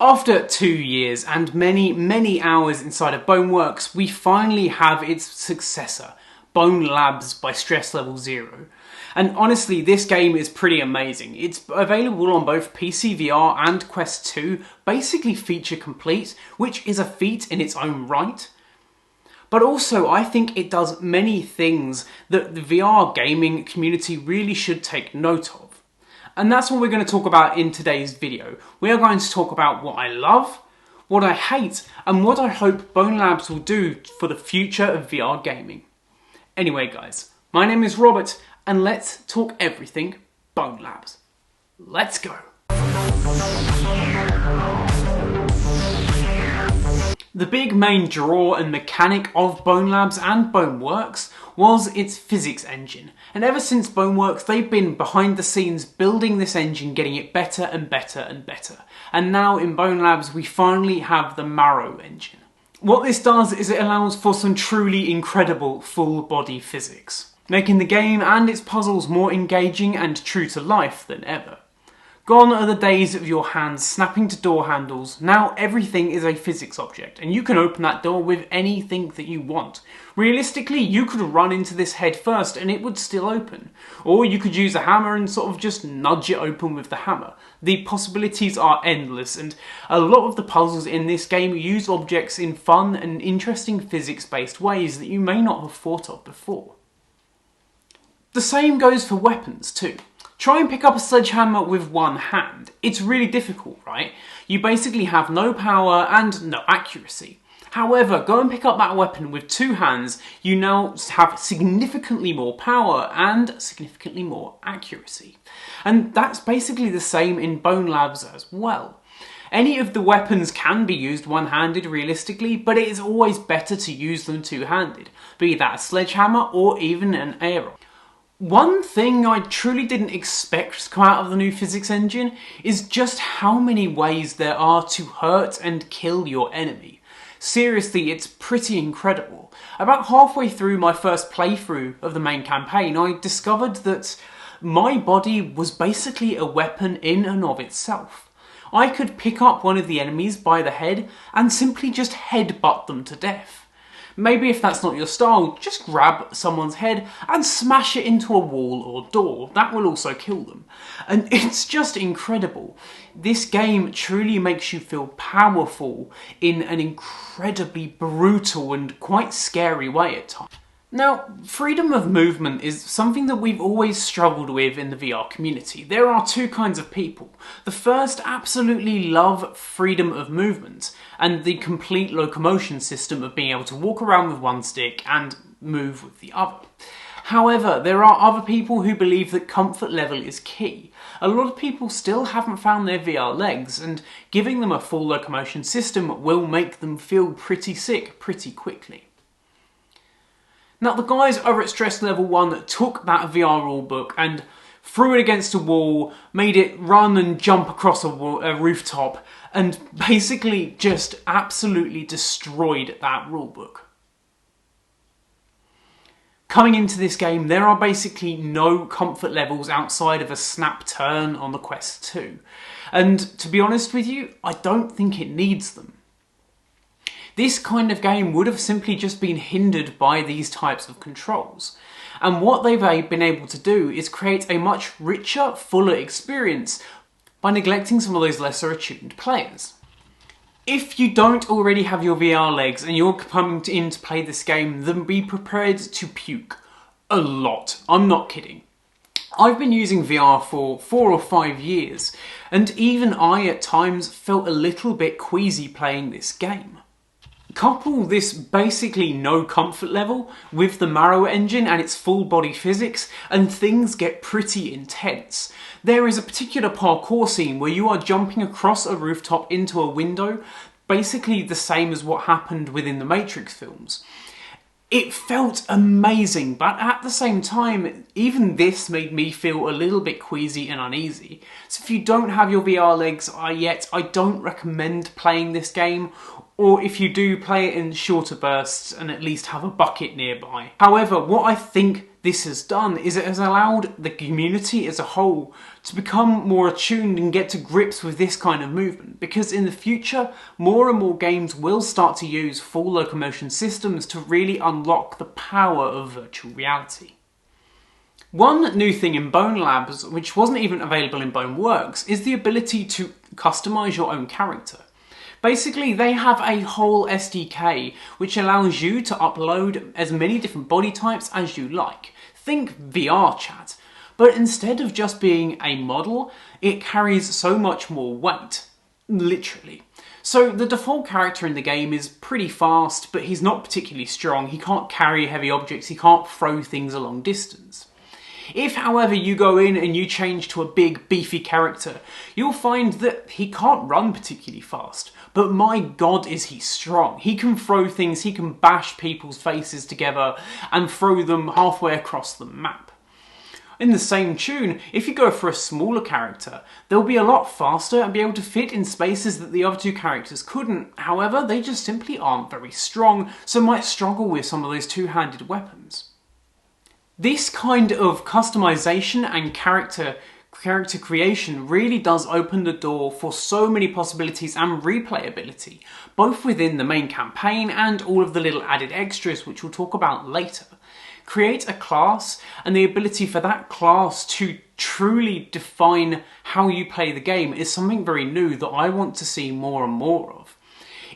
After 2 years and many hours inside of Boneworks, we finally have its successor, BoneLabs by Stress Level 0. And honestly, this game is pretty amazing. It's available on both PC VR and Quest 2, basically feature complete, which is a feat in its own right. But also, I think it does many things that the VR gaming community really should take note of. And that's what we're going to talk about in today's video. We are going to talk about what I love, what I hate, and what I hope BoneLabs will do for the future of VR gaming. Anyway guys, my name is Robert, and let's talk everything BoneLabs. Let's go! The big main draw and mechanic of BoneLabs and Boneworks was its physics engine. And ever since Boneworks, they've been behind the scenes building this engine, getting it better and better and better. And now in BoneLabs, we finally have the Marrow Engine. What this does is it allows for some truly incredible full body physics, making the game and its puzzles more engaging and true to life than ever. Gone are the days of your hands snapping to door handles. Now everything is a physics object, and you can open that door with anything that you want. Realistically, you could run into this head first and it would still open. Or you could use a hammer and sort of just nudge it open with the hammer. The possibilities are endless, and a lot of the puzzles in this game use objects in fun and interesting physics-based ways that you may not have thought of before. The same goes for weapons too. Try and pick up a sledgehammer with one hand. It's really difficult, right? You basically have no power and no accuracy. However, go and pick up that weapon with two hands, you now have significantly more power and significantly more accuracy. And that's basically the same in BoneLabs as well. Any of the weapons can be used one-handed realistically, but it is always better to use them two-handed, be that a sledgehammer or even an arrow. One thing I truly didn't expect to come out of the new physics engine is just how many ways there are to hurt and kill your enemy. Seriously, it's pretty incredible. About halfway through my first playthrough of the main campaign, I discovered that my body was basically a weapon in and of itself. I could pick up one of the enemies by the head and simply just headbutt them to death. Maybe if that's not your style, just grab someone's head and smash it into a wall or door. That will also kill them. And it's just incredible. This game truly makes you feel powerful in an incredibly brutal and quite scary way at times. Now, freedom of movement is something that we've always struggled with in the VR community. There are two kinds of people. The first absolutely love freedom of movement and the complete locomotion system of being able to walk around with one stick and move with the other. However, there are other people who believe that comfort level is key. A lot of people still haven't found their VR legs, and giving them a full locomotion system will make them feel pretty sick pretty quickly. Now, the guys over at Stress Level 1 took that VR rulebook and threw it against a wall, made it run and jump across a rooftop, and basically just absolutely destroyed that rulebook. Coming into this game, there are basically no comfort levels outside of a snap turn on the Quest 2. And to be honest with you, I don't think it needs them. This kind of game would have simply just been hindered by these types of controls. And what they've been able to do is create a much richer, fuller experience by neglecting some of those lesser attuned players. If you don't already have your VR legs and you're coming in to play this game, then be prepared to puke. A lot. I'm not kidding. I've been using VR for 4 or 5 years, and even I at times felt a little bit queasy playing this game. Couple this basically no comfort level with the Marrow Engine and its full body physics, and things get pretty intense. There is a particular parkour scene where you are jumping across a rooftop into a window, basically the same as what happened within the Matrix films. It felt amazing, but at the same time, even this made me feel a little bit queasy and uneasy. So if you don't have your VR legs yet, I don't recommend playing this game. or if you do, play it in shorter bursts and at least have a bucket nearby. However, what I think this has done is it has allowed the community as a whole to become more attuned and get to grips with this kind of movement, because in the future more and more games will start to use full locomotion systems to really unlock the power of virtual reality. One new thing in BoneLab, which wasn't even available in BoneWorks, is the ability to customize your own character. Basically, they have a whole SDK which allows you to upload as many different body types as you like. Think VR chat. But instead of just being a model, it carries so much more weight. Literally. So the default character in the game is pretty fast, but he's not particularly strong. He can't carry heavy objects, he can't throw things a long distance. If, however, you go in and you change to a big, beefy character, you'll find that he can't run particularly fast. But my god is he strong. He can throw things, he can bash people's faces together and throw them halfway across the map. In the same tune, if you go for a smaller character, they'll be a lot faster and be able to fit in spaces that the other two characters couldn't. However, they just simply aren't very strong, so might struggle with some of those two-handed weapons. This kind of customization and character creation really does open the door for so many possibilities and replayability, both within the main campaign and all of the little added extras which we'll talk about later. Create a class and the ability for that class to truly define how you play the game is something very new that I want to see more and more of.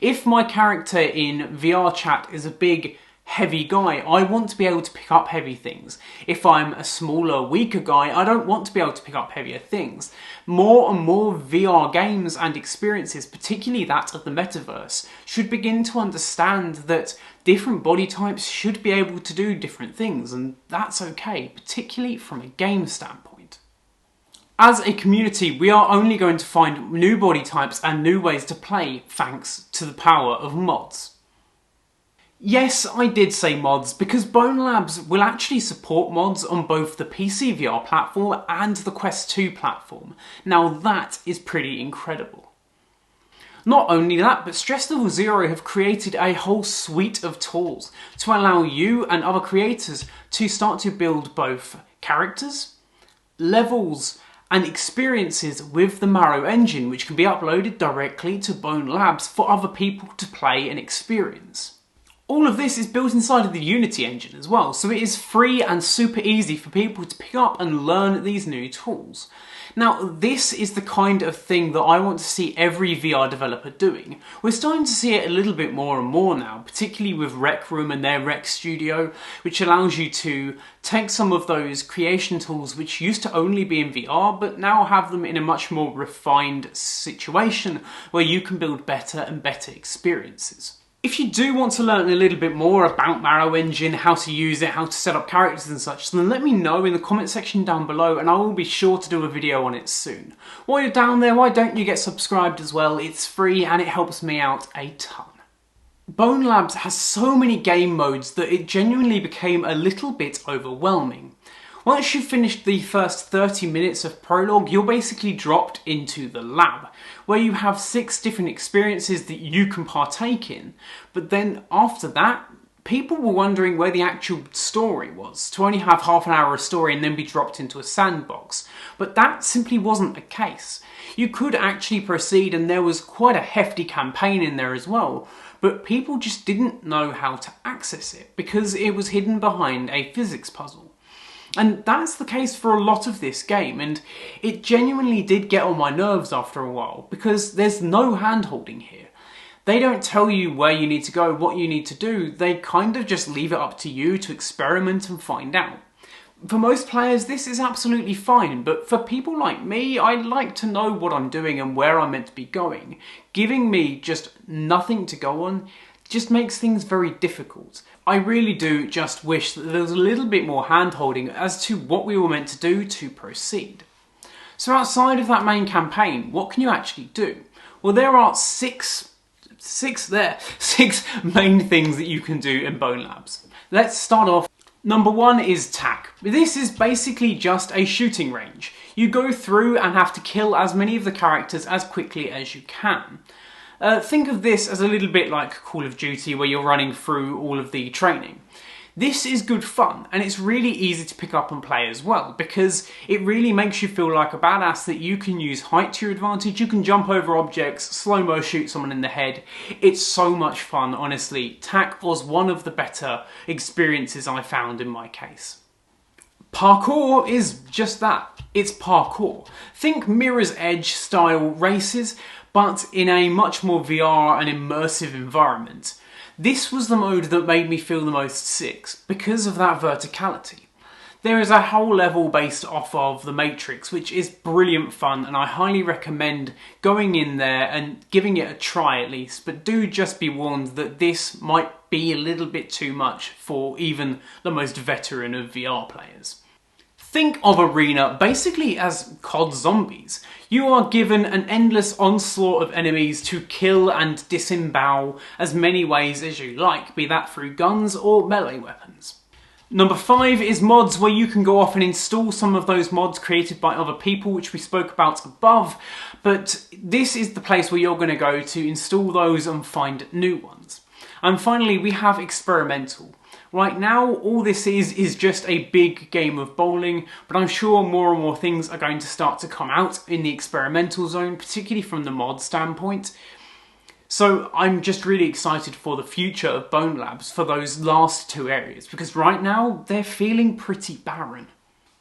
If my character in VR chat is a big, heavy guy, I want to be able to pick up heavy things. If I'm a smaller, weaker guy, I don't want to be able to pick up heavier things. More and more VR games and experiences, particularly that of the metaverse, should begin to understand that different body types should be able to do different things, and that's okay, particularly from a game standpoint. As a community, we are only going to find new body types and new ways to play thanks to the power of mods. Yes, I did say mods, because BoneLab will actually support mods on both the PC VR platform and the Quest 2 platform. Now that is pretty incredible. Not only that, but Stress Level Zero have created a whole suite of tools to allow you and other creators to start to build both characters, levels, and experiences with the Marrow Engine, which can be uploaded directly to BoneLab for other people to play and experience. All of this is built inside of the Unity engine as well, so it is free and super easy for people to pick up and learn these new tools. Now, this is the kind of thing that I want to see every VR developer doing. We're starting to see it a little bit more and more now, particularly with Rec Room and their Rec Studio, which allows you to take some of those creation tools which used to only be in VR, but now have them in a much more refined situation where you can build better and better experiences. If you do want to learn a little bit more about Marrow Engine, how to use it, how to set up characters and such, then let me know in the comment section down below and I will be sure to do a video on it soon. While you're down there, why don't you get subscribed as well? It's free and it helps me out a ton. BoneLab has so many game modes that it genuinely became a little bit overwhelming. Once you've finished the first 30 minutes of prologue, you're basically dropped into the lab, where you have 6 different experiences that you can partake in. But then after that, people were wondering where the actual story was, to only have half an hour of story and then be dropped into a sandbox. But that simply wasn't the case. You could actually proceed, and there was quite a hefty campaign in there as well, but people just didn't know how to access it because it was hidden behind a physics puzzle. And that's the case for a lot of this game, and it genuinely did get on my nerves after a while, because there's no hand-holding here. They don't tell you where you need to go, what you need to do, they kind of just leave it up to you to experiment and find out. For most players this is absolutely fine, but for people like me, I like to know what I'm doing and where I'm meant to be going. Giving me just nothing to go on just makes things very difficult. I really do just wish that there was a little bit more hand-holding as to what we were meant to do to proceed. So outside of that main campaign, what can you actually do? Well, there are six main things that you can do in BoneLab. Let's start off. Number 1 is Tack. This is basically just a shooting range. You go through and have to kill as many of the characters as quickly as you can. Think of this as a little bit like Call of Duty, where you're running through all of the training. This is good fun, and it's really easy to pick up and play as well, because it really makes you feel like a badass that you can use height to your advantage, you can jump over objects, slow-mo shoot someone in the head. It's so much fun, honestly. Tack was one of the better experiences I found in my case. Parkour is just that. It's parkour. Think Mirror's Edge style races, but in a much more VR and immersive environment. This was the mode that made me feel the most sick, because of that verticality. There is a whole level based off of The Matrix, which is brilliant fun, and I highly recommend going in there and giving it a try at least, but do just be warned that this might be a little bit too much for even the most veteran of VR players. Think of Arena basically as COD zombies. You are given an endless onslaught of enemies to kill and disembowel as many ways as you like, be that through guns or melee weapons. Number 5 is mods, where you can go off and install some of those mods created by other people, which we spoke about above, but this is the place where you're going to go to install those and find new ones. And finally, we have experimental. Right now, all this is just a big game of bowling, but I'm sure more and more things are going to start to come out in the experimental zone, particularly from the mod standpoint. So I'm just really excited for the future of BoneLabs for those last 2 areas, because right now they're feeling pretty barren.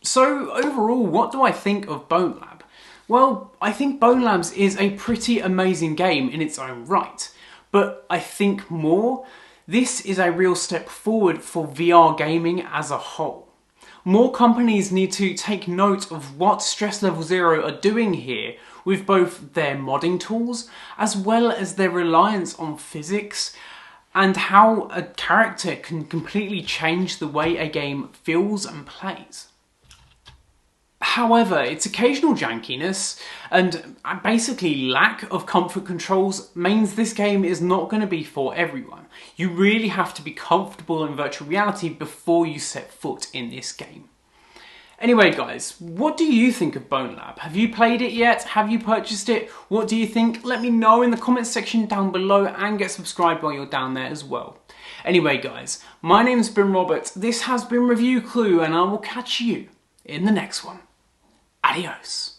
So overall, what do I think of BoneLab? Well, I think BoneLabs is a pretty amazing game in its own right, but I think more, this is a real step forward for VR gaming as a whole. More companies need to take note of what Stress Level Zero are doing here with both their modding tools as well as their reliance on physics and how a character can completely change the way a game feels and plays. However, its occasional jankiness and basically lack of comfort controls means this game is not going to be for everyone. You really have to be comfortable in virtual reality before you set foot in this game. Anyway guys, what do you think of BoneLab? Have you played it yet? Have you purchased it? What do you think? Let me know in the comments section down below, and get subscribed while you're down there as well. Anyway guys, my name's been Robert, this has been Review Clue, and I will catch you in the next one. Adios.